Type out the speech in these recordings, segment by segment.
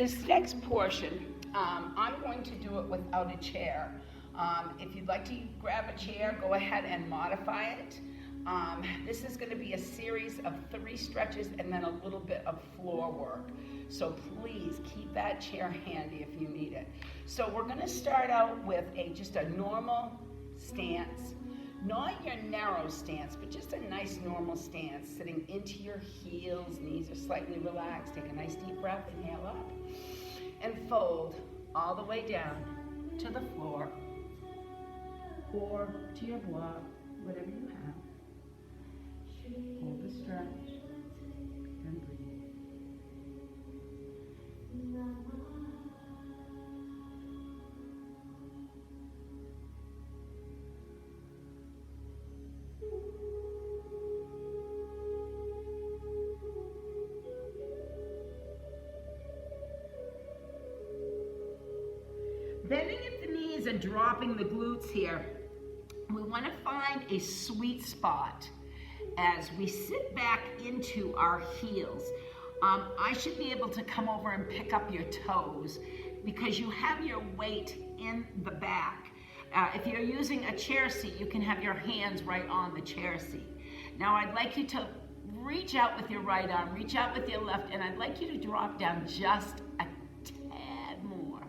This next portion, I'm going to do it without a chair. If you'd like to grab a chair, go ahead and modify it. This is going to be a series of 3 stretches and then a little bit of floor work. So please keep that chair handy if you need it. So we're going to start out with just a normal stance. Not your narrow stance, but just a nice normal stance, sitting into your heels, knees are slightly relaxed. Take a nice deep breath, inhale up, and fold all the way down to the floor or to your block, whatever you have. Hold the stretch and breathe. Bending at the knees and dropping the glutes here. We want to find a sweet spot as we sit back into our heels. I should be able to come over and pick up your toes because you have your weight in the back. If you're using a chair seat, you can have your hands right on the chair seat. Now I'd like you to reach out with your right arm, reach out with your left, and I'd like you to drop down just a tad more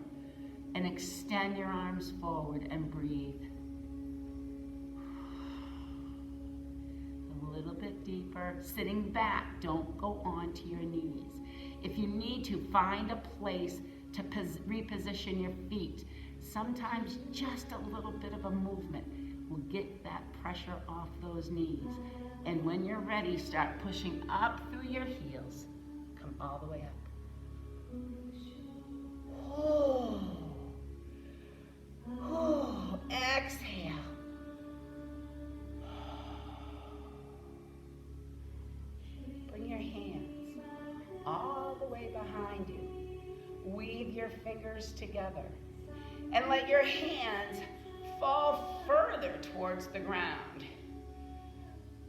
and extend your arms forward and breathe. A little bit deeper, sitting back, don't go onto your knees. If you need to, find a place to reposition your feet. Sometimes just a little bit of a movement will get that pressure off those knees. And when you're ready, start pushing up through your heels. Come all the way up. Oh. Oh. Exhale. Bring your hands all the way behind you. Weave your fingers together and let your hands fall further towards the ground.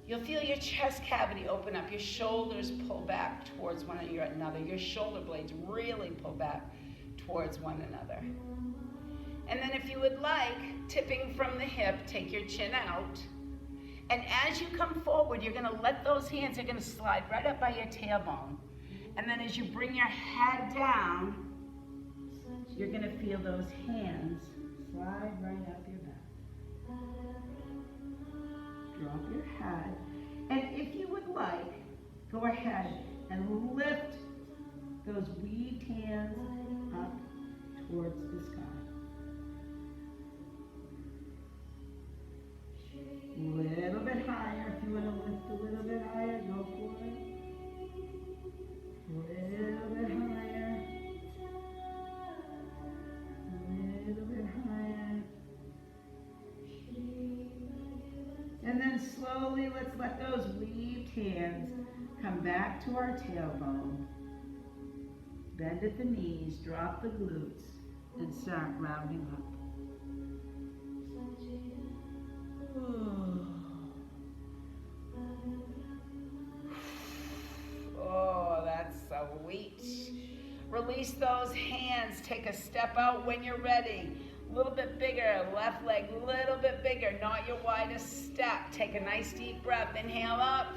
You'll feel your chest cavity open up, your shoulders pull back towards one another, your shoulder blades really pull back towards one another. And then if you would like, tipping from the hip, take your chin out. And as you come forward, you're going to let those hands, they're going to slide right up by your tailbone. And then as you bring your head down, you're going to feel those hands slide right up your back. Drop your head. And if you would like, go ahead and lift those weaved hands up towards the sky. A little bit higher. If you want to lift a little bit higher, go for it. A little bit higher. A little bit higher. And then slowly, let's let those weaved hands come back to our tailbone. Bend at the knees, drop the glutes, and start rounding up. Oh, that's sweet. Release those hands. Take a step out when you're ready. A little bit bigger. Left leg a little bit bigger. Not your widest step. Take a nice deep breath. Inhale up.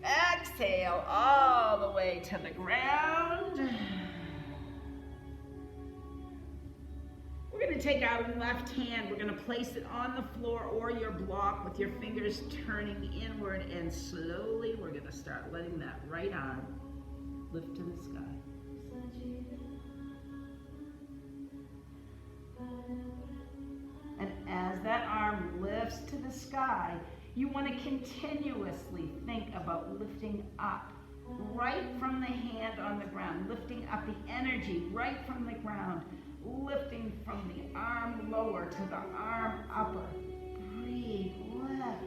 Exhale all the way to the ground. We're going to take our left hand, we're going to place it on the floor or your block with your fingers turning inward, and slowly we're going to start letting that right arm lift to the sky. And as that arm lifts to the sky, you want to continuously think about lifting up, right from the hand on the ground, lifting up the energy right from the ground, lifting from the arm lower to the arm upper. Breathe, lift.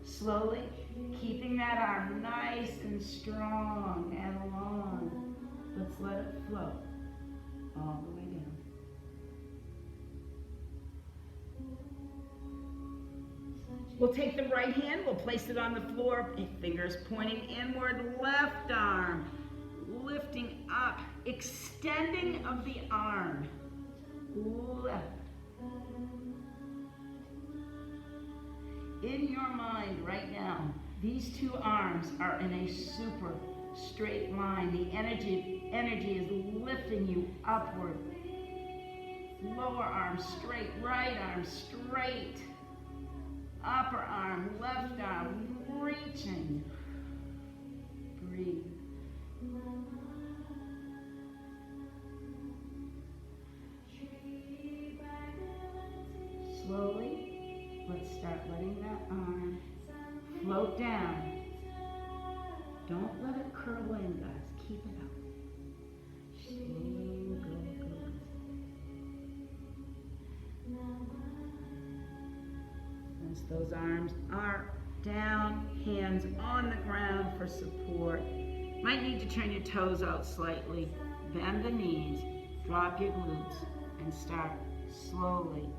Slowly, keeping that arm nice and strong and long. Let's let it flow all the way down. We'll take the right hand, we'll place it on the floor, fingers pointing inward, left arm lifting up, extending of the arm, left. In your mind right now, these two arms are in a super straight line. The energy is lifting you upward. Lower arm straight, right arm straight. Upper arm, left arm, reaching. Breathe. Slowly, let's start letting that arm float down. Don't let it curl in, guys. Keep it up. Slowly, go. Once those arms are down, hands on the ground for support. Might need to turn your toes out slightly. Bend the knees, drop your glutes, and start slowly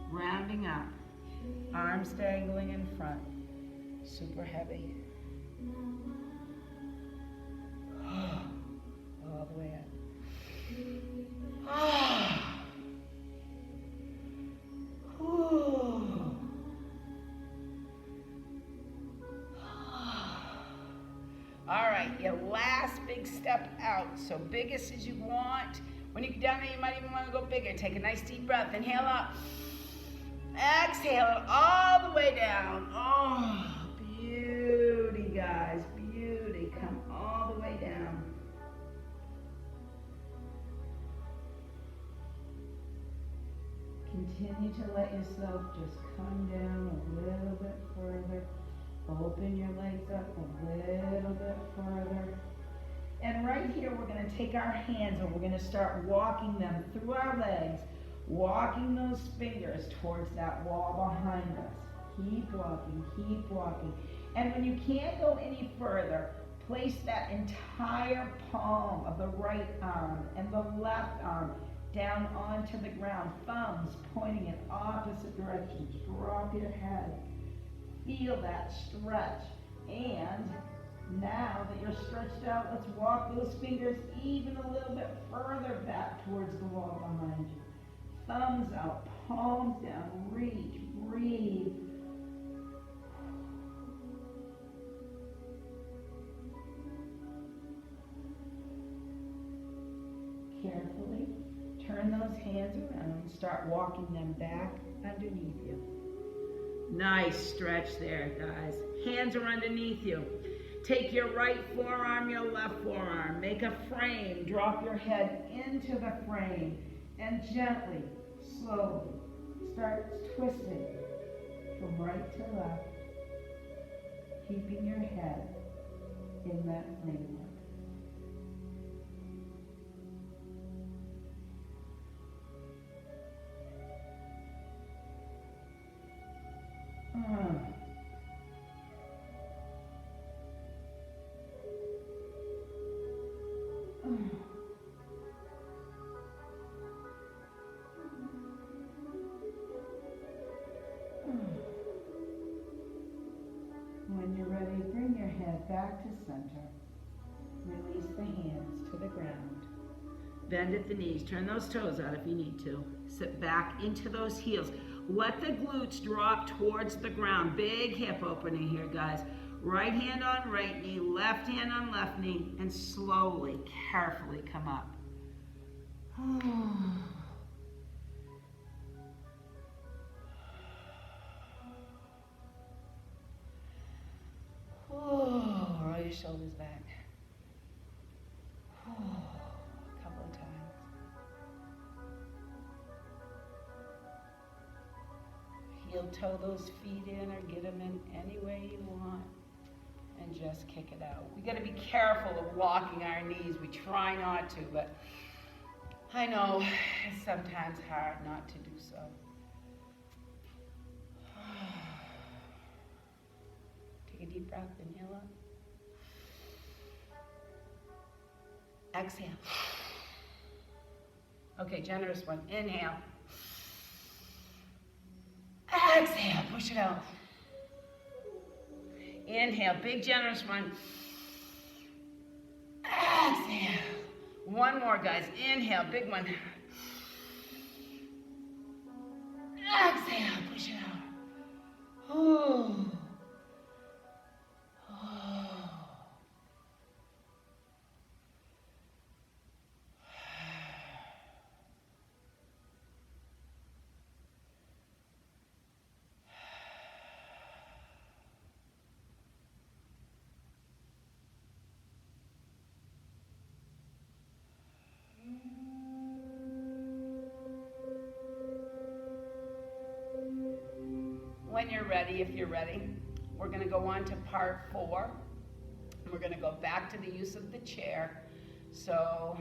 rounding up. Arms dangling in front. Super heavy. All the way up. All right, your last big step out. So biggest as you want. When you get down there, you might even want to go bigger. Take a nice deep breath. Inhale up. Exhale it all the way down. Oh, beauty, guys. Beauty. Come all the way down. Continue to let yourself just come down a little bit further. Open your legs up a little bit further. And right here, we're going to take our hands and we're going to start walking them through our legs, walking those fingers towards that wall behind us. Keep walking, keep walking. And when you can't go any further, place that entire palm of the right arm and the left arm down onto the ground, thumbs pointing in opposite directions. Drop your head. Feel that stretch. And now that you're stretched out, let's walk those fingers even a little bit further back towards the wall behind you. Thumbs out, palms down, reach, breathe. Carefully turn those hands around and start walking them back underneath you. Nice stretch there, guys. Hands are underneath you. Take your right forearm, your left forearm. Make a frame. Drop your head into the frame. And gently, slowly, start twisting from right to left, keeping your head in that framework. When you're ready, bring your head back to center. Release the hands to the ground. Bend at the knees. Turn those toes out if you need to. Sit back into those heels. Let the glutes drop towards the ground. Big hip opening here, guys. Right hand on right knee, left hand on left knee, and slowly, carefully come up. Roll your shoulders back. A couple of times. Heel toe those feet in or get them in any way you want. And just kick it out. We got to be careful of locking our knees. We try not to, but I know it's sometimes hard not to do so. Take a deep breath. Inhale up. Exhale. Okay, generous one. Inhale. Exhale. Push it out. Inhale, big generous one. Exhale. One more, guys. Inhale, big one. Exhale, push it out. Oh. When you're ready, if you're ready, we're going to go on to part 4. We're going to go back to the use of the chair. So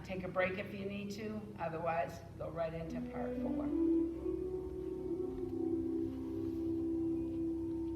take a break if you need to. Otherwise, go right into part 4.